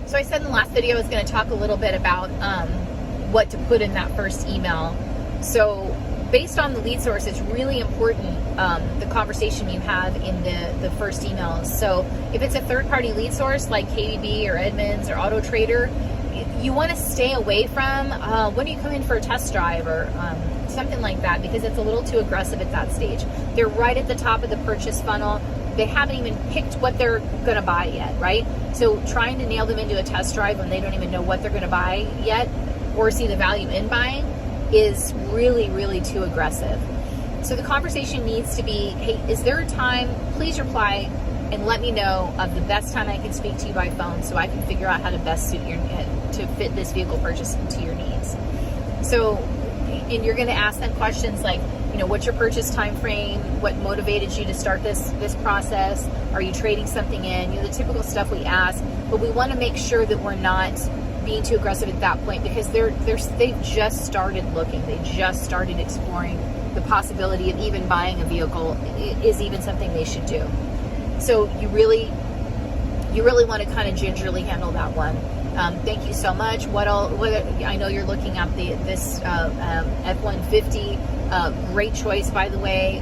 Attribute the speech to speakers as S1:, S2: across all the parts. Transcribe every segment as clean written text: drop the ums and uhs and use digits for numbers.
S1: So I said in the last video I was going to talk a little bit about what to put in that first email. So based on the lead source, it's really important the conversation you have in the first email. So if it's a third-party lead source like KBB or Edmunds or Auto Trader, you want to stay away from when you come in for a test drive or something like that, because it's a little too aggressive at that stage. They're right at the top of the purchase funnel. They haven't even picked what they're going to buy yet, right? So trying to nail them into a test drive when they don't even know what they're going to buy yet or see the value in buying is really, really too aggressive. So the conversation needs to be, hey, is there a time? Please reply and let me know of the best time I can speak to you by phone so I can figure out how to best suit to fit this vehicle purchase into your needs. So, and you're going to ask them questions like, what's your purchase time frame? What motivated you to start this process? Are you trading something in? The typical stuff we ask, but we want to make sure that we're not being too aggressive at that point, because they've just started looking. They just started exploring the possibility of even buying a vehicle is even something they should do. So you really want to kind of gingerly handle that one. Thank you so much. I know you're looking at this F-150. Great choice, by the way.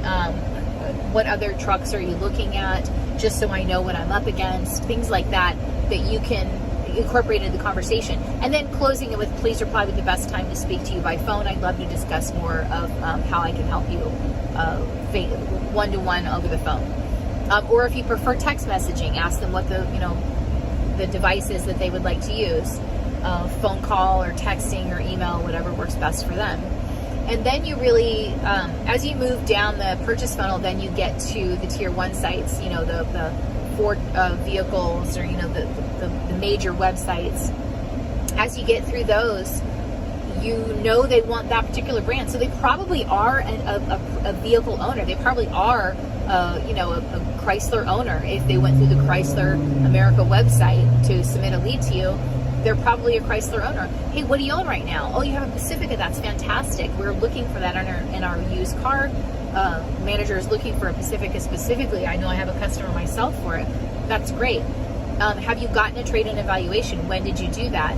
S1: What other trucks are you looking at? Just so I know what I'm up against. Things like that you can incorporate into the conversation. And then closing it with, please reply with the best time to speak to you by phone. I'd love to discuss more of how I can help you one-to-one over the phone. Or if you prefer text messaging, ask them what the device is that they would like to use. Phone call or texting or email, whatever works best for them. And then you really, as you move down the purchase funnel, then you get to the tier 1 sites, the Ford vehicles, or, the major websites. As you get through those, they want that particular brand. So they probably are a vehicle owner. They probably are, a Chrysler owner. If they went through the Chrysler America website to submit a lead to you, they're probably a Chrysler owner. Hey, what do you own right now? Oh, you have a Pacifica. That's fantastic. We're looking for that in our used car. Manager is looking for a Pacifica specifically. I know I have a customer myself for it. That's great. Have you gotten a trade-in evaluation? When did you do that?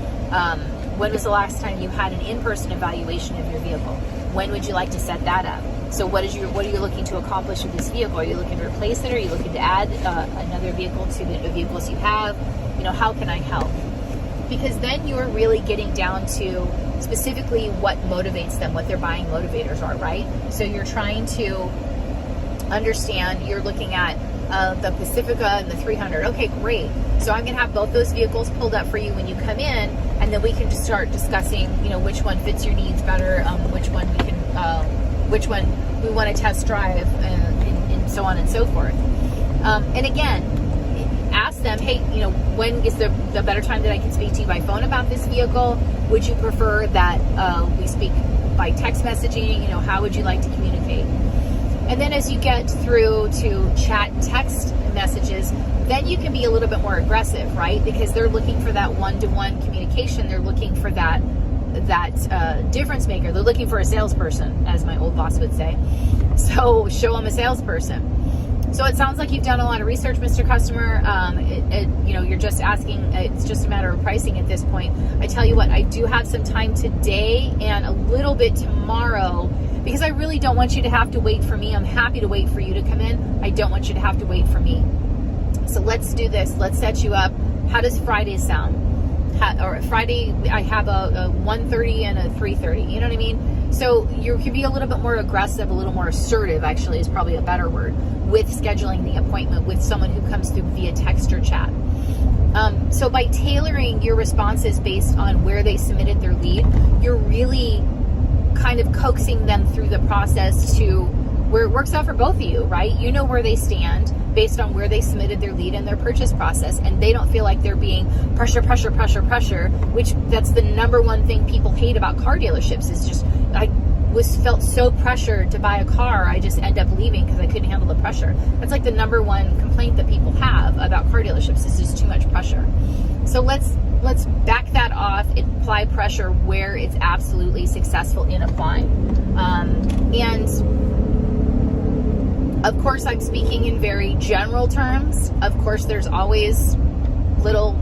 S1: When was the last time you had an in-person evaluation of your vehicle? When would you like to set that up? So what are you looking to accomplish with this vehicle? Are you looking to replace it? Are you looking to add another vehicle to the vehicles you have? How can I help? Because then you're really getting down to specifically what motivates them, what their buying motivators are, right? So you're trying to understand, you're looking at the Pacifica and the 300. Okay, great. So I'm going to have both those vehicles pulled up for you when you come in, and then we can just start discussing, which one fits your needs better, which one we want to test drive, and so on and so forth. And again, ask them, hey, when is the better time that I can speak to you by phone about this vehicle? Would you prefer that we speak by text messaging? How would you like to communicate? And then as you get through to chat and text messages, then you can be a little bit more aggressive, right? Because they're looking for that one-to-one communication. They're looking for that difference maker. They're looking for a salesperson, as my old boss would say. So show them a salesperson. So it sounds like you've done a lot of research, Mr. Customer. You're just asking, it's just a matter of pricing at this point. I tell you what, I do have some time today and a little bit tomorrow, because I really don't want you to have to wait for me. I'm happy to wait for you to come in. I don't want you to have to wait for me. So let's do this. Let's set you up. How does Friday sound? Friday, I have a 1:30 and a 3:30. You know what I mean? So you can be a little bit more aggressive, a little more assertive, actually, is probably a better word, with scheduling the appointment with someone who comes through via text or chat. So by tailoring your responses based on where they submitted their lead, you're really kind of coaxing them through the process to where it works out for both of you, right? You know where they stand based on where they submitted their lead in their purchase process, and they don't feel like they're being pressure, which that's the number one thing people hate about car dealerships is just, felt so pressured to buy a car, I just end up leaving because I couldn't handle the pressure. That's like the number one complaint that people have about car dealerships is just too much pressure. So let's back that off and apply pressure where it's absolutely successful in applying. And of course, I'm speaking in very general terms. Of course, there's always little,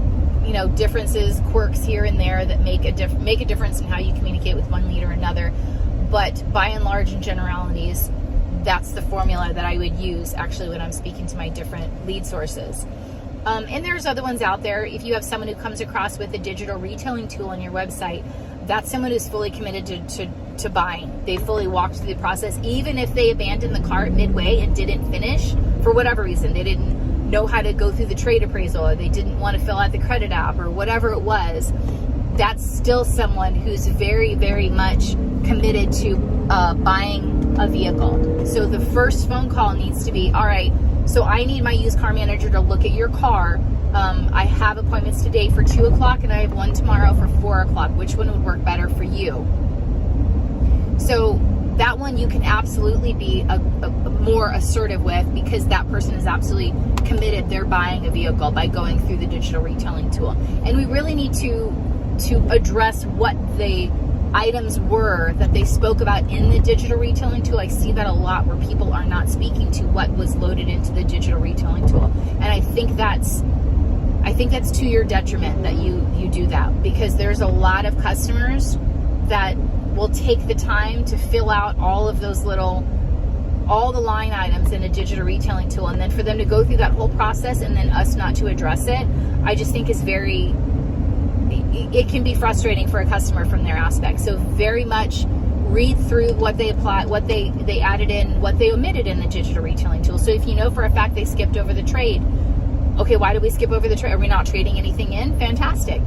S1: differences, quirks here and there that make a difference in how you communicate with one lead or another. But by and large, in generalities, that's the formula that I would use actually when I'm speaking to my different lead sources. And there's other ones out there. If you have someone who comes across with a digital retailing tool on your website, that's someone who's fully committed to buying. They fully walked through the process, even if they abandoned the cart midway and didn't finish for whatever reason. They didn't know how to go through the trade appraisal, or they didn't want to fill out the credit app, or whatever it was. That's still someone who's very, very much committed to buying a vehicle. So the first phone call needs to be, all right, so I need my used car manager to look at your car. I have appointments today for 2 o'clock and I have one tomorrow for 4 o'clock. Which one would work better for you? So that one you can absolutely be a more assertive with, because that person is absolutely committed. They're buying a vehicle by going through the digital retailing tool. And we really need to address what the items were that they spoke about in the digital retailing tool. I see that a lot, where people are not speaking to what was loaded into the digital retailing tool. And I think that's to your detriment that you do that, because there's a lot of customers that will take the time to fill out all of those all the line items in a digital retailing tool, and then for them to go through that whole process and then us not to address it, I just think is it can be frustrating for a customer from their aspect. So very much read through what they applied, what they added in, what they omitted in the digital retailing tool. So if you know for a fact they skipped over the trade, okay, why did we skip over the trade? Are we not trading anything in? Fantastic.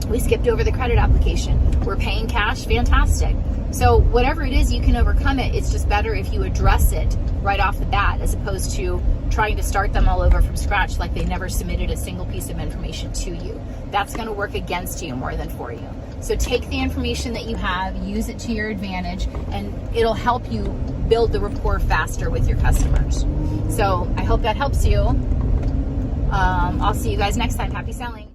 S1: We skipped over the credit application. We're paying cash? Fantastic. So whatever it is, you can overcome it. It's just better if you address it right off the bat, as opposed to trying to start them all over from scratch like they never submitted a single piece of information to you. That's going to work against you more than for you. So take the information that you have, use it to your advantage, and it'll help you build the rapport faster with your customers. So I hope that helps you. I'll see you guys next time. Happy selling.